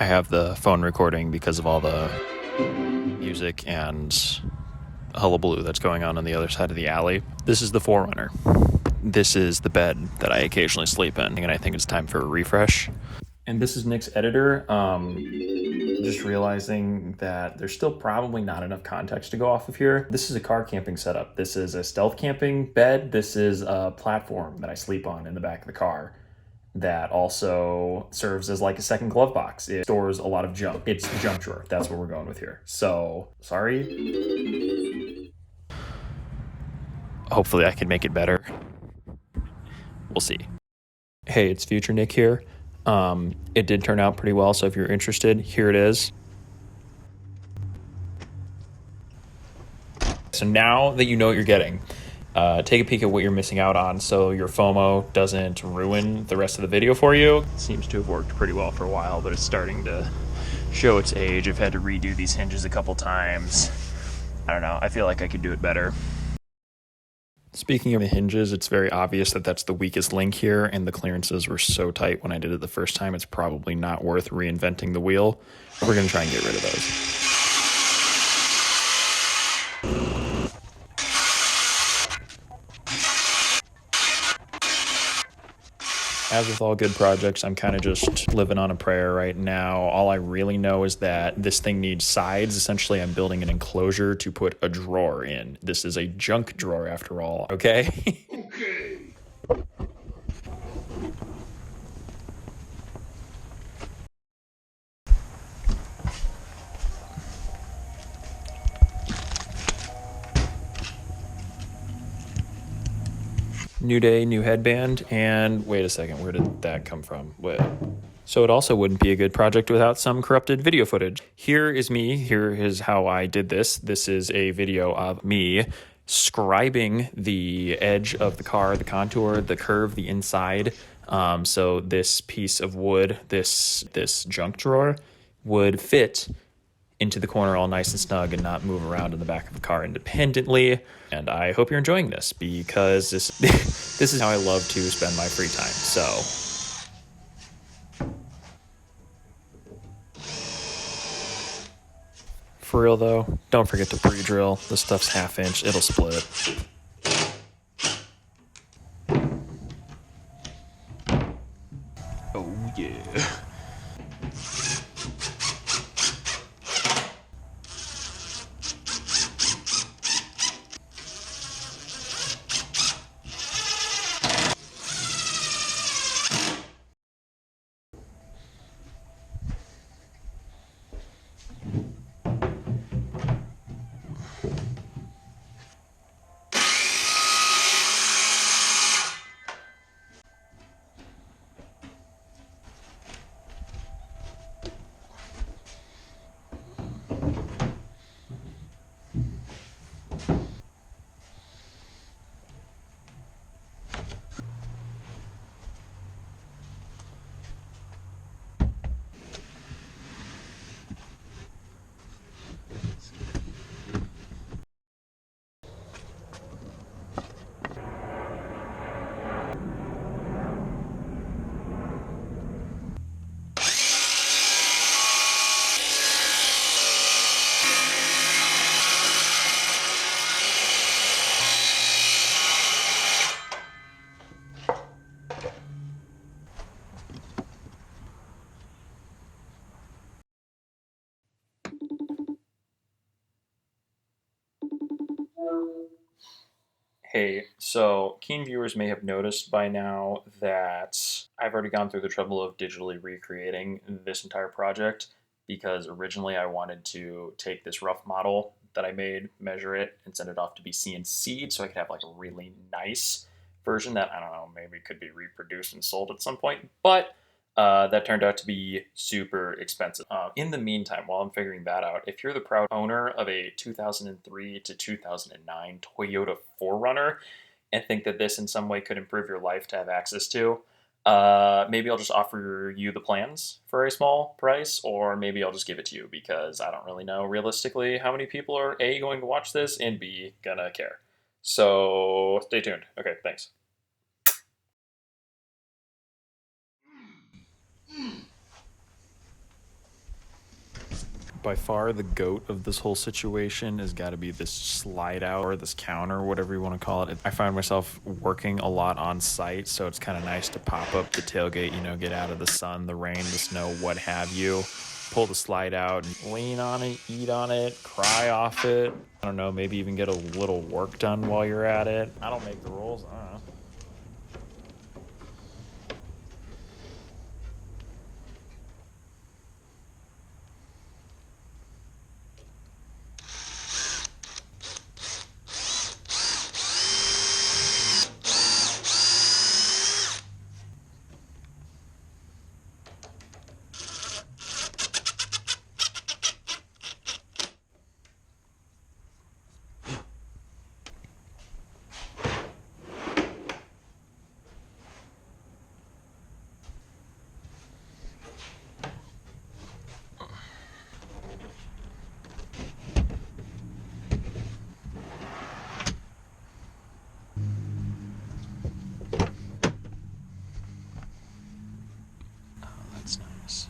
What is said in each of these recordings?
I have the phone recording because of all the music and hullabaloo that's going on the other side of the alley. This is the 4Runner. This is the bed that I occasionally sleep in, and I think it's time for a refresh. And this is Nick's editor. Just realizing that there's still probably not enough context to go off of here. This is a car camping setup. This is a stealth camping bed. This is a platform that I sleep on in the back of the car that also serves as like a second glove box. It stores a lot of junk. It's the junk drawer. That's what we're going with here. So, sorry. Hopefully I can make it better. We'll see. Hey, it's Future Nick here. It did turn out pretty well, so if you're interested, here it is. So now that you know what you're getting, take a peek at what you're missing out on so your FOMO doesn't ruin the rest of the video for you. Seems to have worked pretty well for a while, but it's starting to show its age. I've had to redo these hinges a couple times. I don't know, I feel like I could do it better. Speaking of the hinges, it's very obvious that that's the weakest link here, and the clearances were so tight when I did it the first time, it's probably not worth reinventing the wheel. We're going to try and get rid of those. As with all good projects, I'm kind of just living on a prayer right now. All I really know is that this thing needs sides. Essentially, I'm building an enclosure to put a drawer in. This is a junk drawer after all, okay? Okay. New day, new headband, and wait a second, where did that come from? So it also wouldn't be a good project without some corrupted video footage. Here is me, here is how I did this. This is a video of me scribing the edge of the car, the contour, the curve, the inside. So this piece of wood, this junk drawer would fit into the corner all nice and snug and not move around in the back of the car independently. And I hope you're enjoying this because this this is how I love to spend my free time. So for real though, don't forget to pre-drill. This stuff's 1/2 inch, it'll split. Oh yeah. Hey, so keen viewers may have noticed by now that I've already gone through the trouble of digitally recreating this entire project because originally I wanted to take this rough model that I made, measure it, and send it off to be CNC'd so I could have like a really nice version that, I don't know, maybe could be reproduced and sold at some point. But that turned out to be super expensive. In the meantime, while I'm figuring that out, if you're the proud owner of a 2003 to 2009 Toyota 4Runner and think that this in some way could improve your life to have access to, maybe I'll just offer you the plans for a small price, or maybe I'll just give it to you because I don't really know realistically how many people are A, going to watch this, and B, gonna care. So stay tuned. Okay, thanks. By far, the goat of this whole situation has got to be this slide out or this counter, whatever you want to call it. I find myself working a lot on site, so it's kind of nice to pop up the tailgate, you know, get out of the sun, the rain, the snow, what have you. Pull the slide out, and lean on it, eat on it, cry off it. I don't know, maybe even get a little work done while you're at it. I don't make the rules. I don't know. That's nice.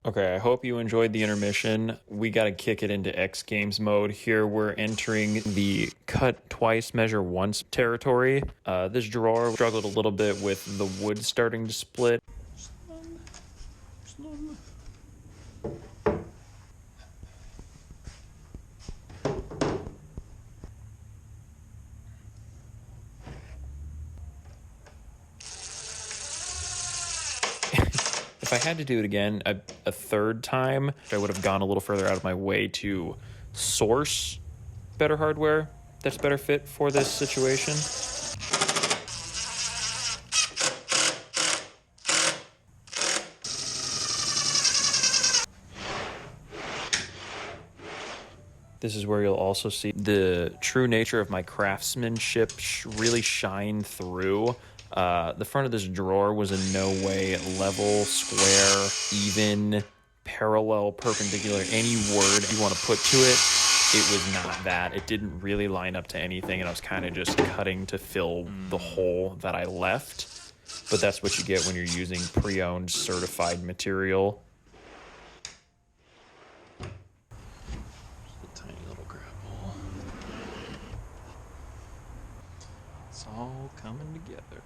Okay, I hope you enjoyed the intermission. We got to kick it into X Games mode. Here we're entering the cut twice, measure once territory. This drawer struggled a little bit with the wood starting to split. If I had to do it again a third time, I would have gone a little further out of my way to source better hardware that's better fit for this situation. This is where you'll also see the true nature of my craftsmanship really shine through. The front of this drawer was in no way level, square, even, parallel, perpendicular, any word you want to put to it. It was not that. It didn't really line up to anything, and I was kind of just cutting to fill the hole that I left. But that's what you get when you're using pre-owned certified material. It's all coming together.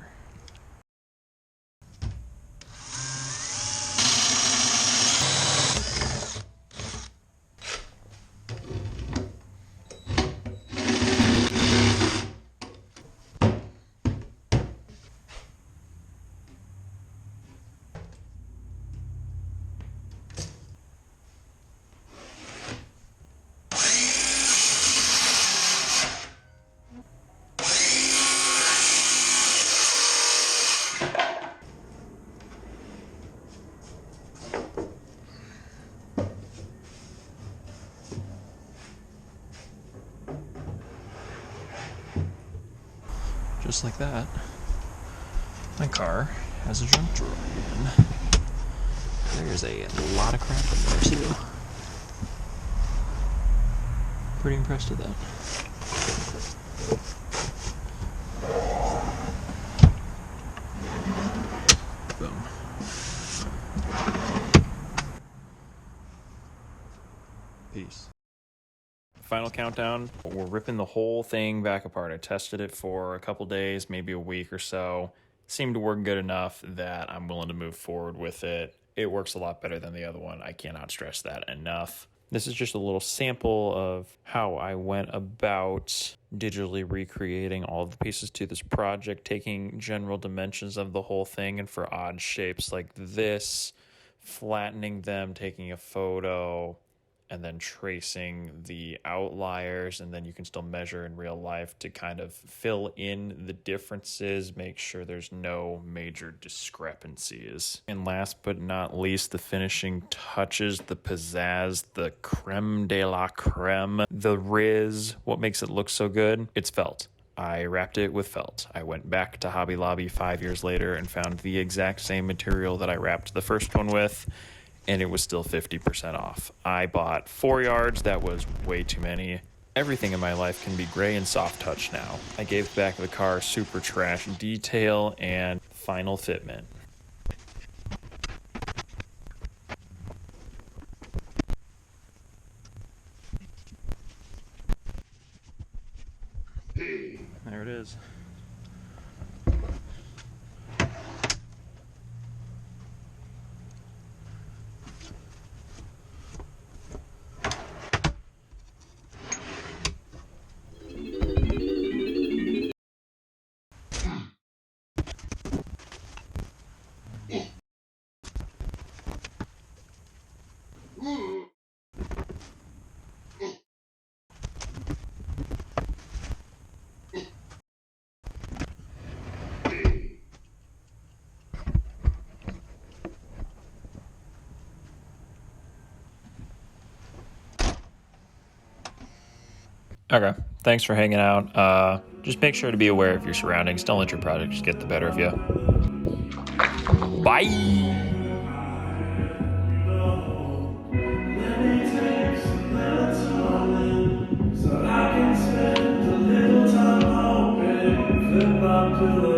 Just like that, my car has a junk drawer again. There's a lot of crap in there too. Pretty impressed with that. Boom. Peace. Final countdown. We're ripping the whole thing back apart. I tested it for a couple days, maybe a week or so. It seemed to work good enough that I'm willing to move forward with it. It works a lot better than the other one. I cannot stress that enough. This is just a little sample of how I went about digitally recreating all of the pieces to this project, taking general dimensions of the whole thing, and for odd shapes like this, flattening them, taking a photo, and then tracing the outliers, and then you can still measure in real life to kind of fill in the differences, make sure there's no major discrepancies. And last but not least, the finishing touches, the pizzazz, the creme de la creme, the riz. What makes it look so good? It's felt. I wrapped it with felt. I went back to Hobby Lobby 5 years later and found the exact same material that I wrapped the first one with, and it was still 50% off. I bought 4 yards, that was way too many. Everything in my life can be gray and soft touch now. I gave the back of the car super trash detail and final fitment. There it is. Okay, thanks for hanging out. Just make sure to be aware of your surroundings. Don't let your projects get the better of you. Bye! So I can spend a little time hoping, flip up to the